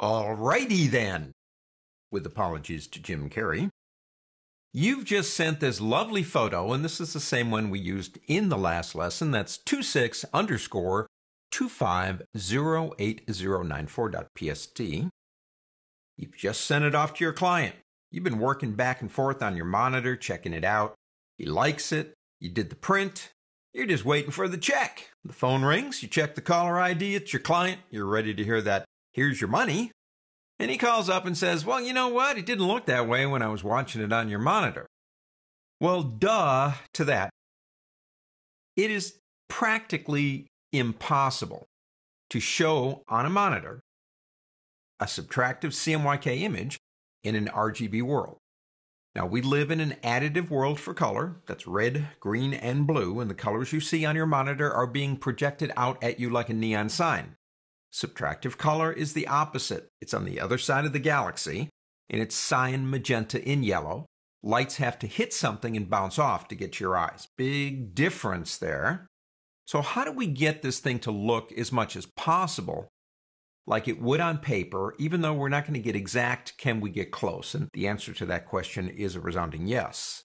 Alrighty then, with apologies to Jim Carrey. You've just sent this lovely photo, and this is the same one we used in the last lesson. That's 26_250894.pst. You've just sent it off to your client. You've been working back and forth on your monitor, checking it out. He likes it. You did the print. You're just waiting for the check. The phone rings. You check the caller ID. It's your client. You're ready to hear that, "Here's your money." And he calls up and says, "Well, you know what? It didn't look that way when I was watching it on your monitor." Well, duh to that. It is practically impossible to show on a monitor a subtractive CMYK image in an RGB world. Now, we live in an additive world for color. That's red, green, and blue, and the colors you see on your monitor are being projected out at you like a neon sign. Subtractive color is the opposite. It's on the other side of the galaxy, and it's cyan, magenta, in yellow. Lights have to hit something and bounce off to get to your eyes. Big difference there. So how do we get this thing to look as much as possible like it would on paper, even though we're not going to get exact? Can we get close? And the answer to that question is a resounding yes.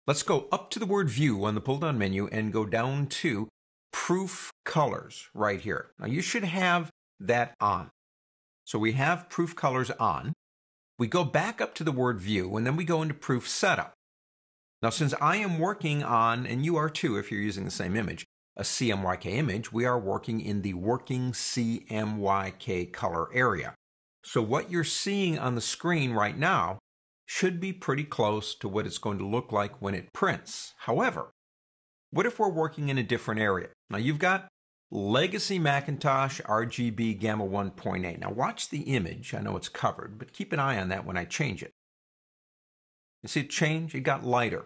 Let's go up to the word View on the pull-down menu and go down to Proof Colors right here. Now, you should have that on. So we have Proof Colors on. We go back up to the word View, and then we go into Proof Setup. Now, since I am working on, and you are too if you're using the same image, a CMYK image, we are working in the working CMYK color area. So what you're seeing on the screen right now should be pretty close to what it's going to look like when it prints. However, what if we're working in a different area? Now, you've got Legacy Macintosh RGB Gamma 1.8. Now, watch the image. I know it's covered, but keep an eye on that when I change it. You see it change? It got lighter.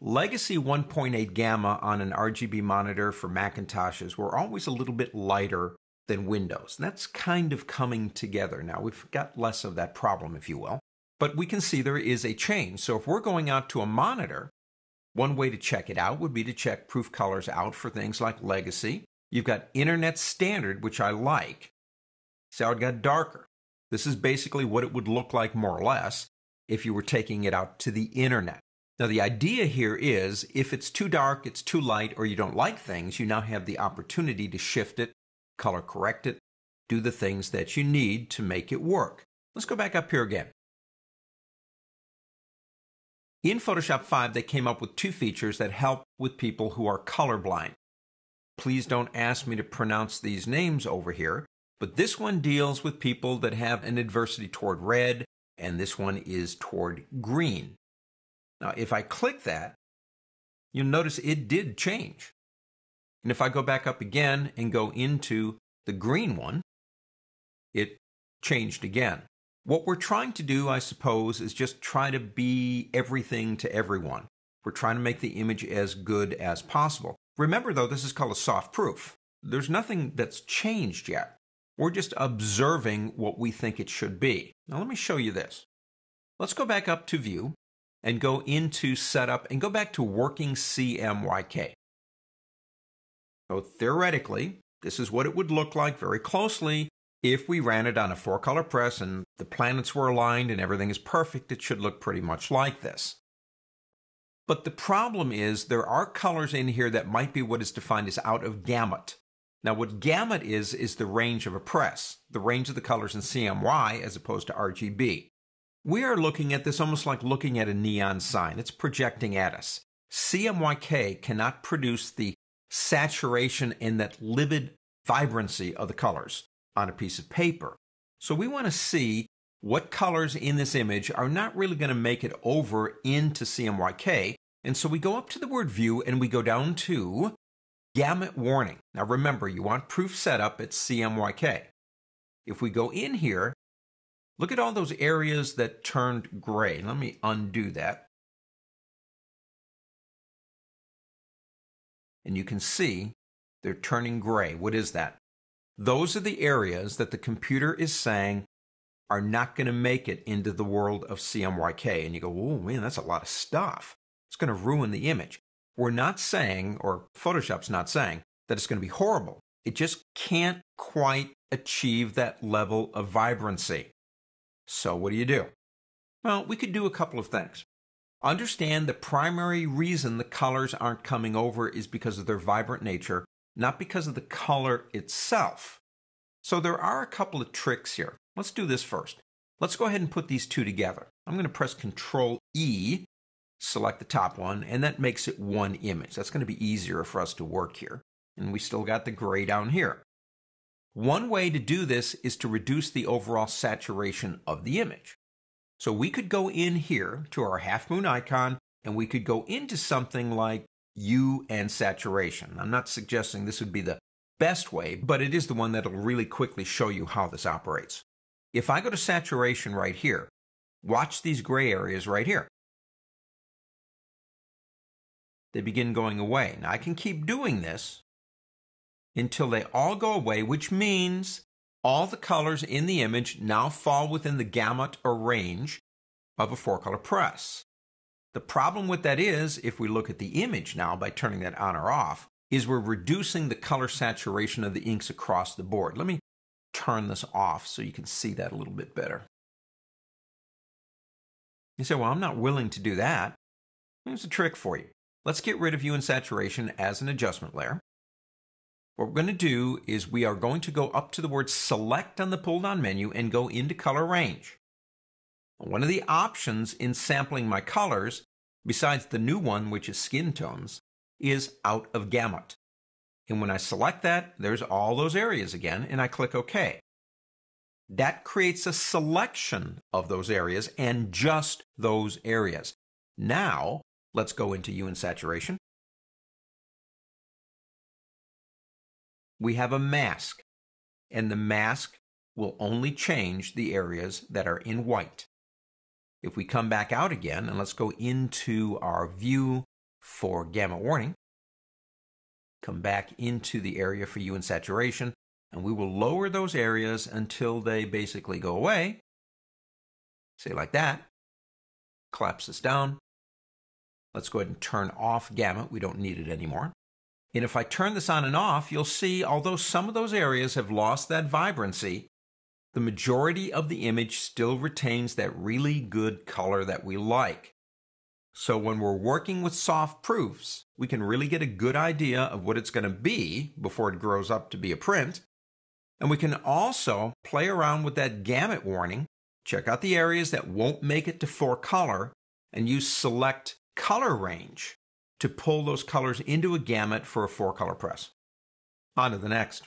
Legacy 1.8 Gamma on an RGB monitor for Macintoshes were always a little bit lighter than Windows. And that's kind of coming together now. We've got less of that problem, if you will. But we can see there is a change. So if we're going out to a monitor, one way to check it out would be to check Proof Colors out for things like Legacy. You've got Internet Standard, which I like. See how it got darker? This is basically what it would look like, more or less, if you were taking it out to the Internet. Now, the idea here is if it's too dark, it's too light, or you don't like things, you now have the opportunity to shift it, color correct it, do the things that you need to make it work. Let's go back up here again. In Photoshop 5, they came up with two features that help with people who are colorblind. Please don't ask me to pronounce these names over here, but this one deals with people that have an adversity toward red, and this one is toward green. Now, if I click that, you'll notice it did change. And if I go back up again and go into the green one, it changed again. What we're trying to do, I suppose, is just try to be everything to everyone. We're trying to make the image as good as possible. Remember, though, this is called a soft proof. There's nothing that's changed yet. We're just observing what we think it should be. Now, let me show you this. Let's go back up to View and go into Setup and go back to Working CMYK. So theoretically, this is what it would look like very closely if we ran it on a 4-color press and the planets were aligned and everything is perfect. It should look pretty much like this. But the problem is there are colors in here that might be what is defined as out of gamut. Now, what gamut is the range of a press, the range of the colors in CMY as opposed to RGB. We are looking at this almost like looking at a neon sign. It's projecting at us. CMYK cannot produce the saturation and that livid vibrancy of the colors on a piece of paper. So we want to see what colors in this image are not really going to make it over into CMYK. And so we go up to the word View and we go down to Gamut Warning. Now remember, you want Proof Setup at CMYK. If we go in here, look at all those areas that turned gray. Let me undo that. And you can see they're turning gray. What is that? Those are the areas that the computer is saying are not going to make it into the world of CMYK. And you go, oh man, that's a lot of stuff. It's going to ruin the image. We're not saying, or Photoshop's not saying, that it's going to be horrible. it just can't quite achieve that level of vibrancy. So what do? Well, we could do a couple of things. Understand the primary reason the colors aren't coming over is because of their vibrant nature, not because of the color itself. So there are a couple of tricks here. Let's do this first. Let's go ahead and put these two together. I'm going to press Control E, select the top one, and that makes it one image. That's going to be easier for us to work here. And we still got the gray down here. One way to do this is to reduce the overall saturation of the image. So we could go in here to our half moon icon, and we could go into something like hue and saturation. I'm not suggesting this would be the best way, but it is the one that'll really quickly show you how this operates. If I go to saturation right here, watch these gray areas right here. They begin going away. Now I can keep doing this until they all go away, which means all the colors in the image now fall within the gamut or range of a 4-color press. The problem with that is, if we look at the image now by turning that on or off, is we're reducing the color saturation of the inks across the board. Let me turn this off so you can see that a little bit better. You say, well, I'm not willing to do that. Here's a trick for you. Let's get rid of hue and saturation as an adjustment layer. What we're going to do is we are going to go up to the word select on the pull-down menu and go into color range. One of the options in sampling my colors, besides the new one, which is skin tones, is out of gamut. And when I select that, there's all those areas again, and I click OK. That creates a selection of those areas and just those areas. Now, let's go into hue and saturation. We have a mask, and the mask will only change the areas that are in white. If we come back out again, and let's go into our view for gamut warning, come back into the area for hue and saturation, and we will lower those areas until they basically go away. Say like that. Collapse this down. Let's go ahead and turn off gamut. We don't need it anymore. And if I turn this on and off, you'll see, although some of those areas have lost that vibrancy, the majority of the image still retains that really good color that we like. So when we're working with soft proofs, we can really get a good idea of what it's going to be before it grows up to be a print. And we can also play around with that gamut warning, check out the areas that won't make it to 4-color, and use select color range to pull those colors into a gamut for a 4-color press. On to the next.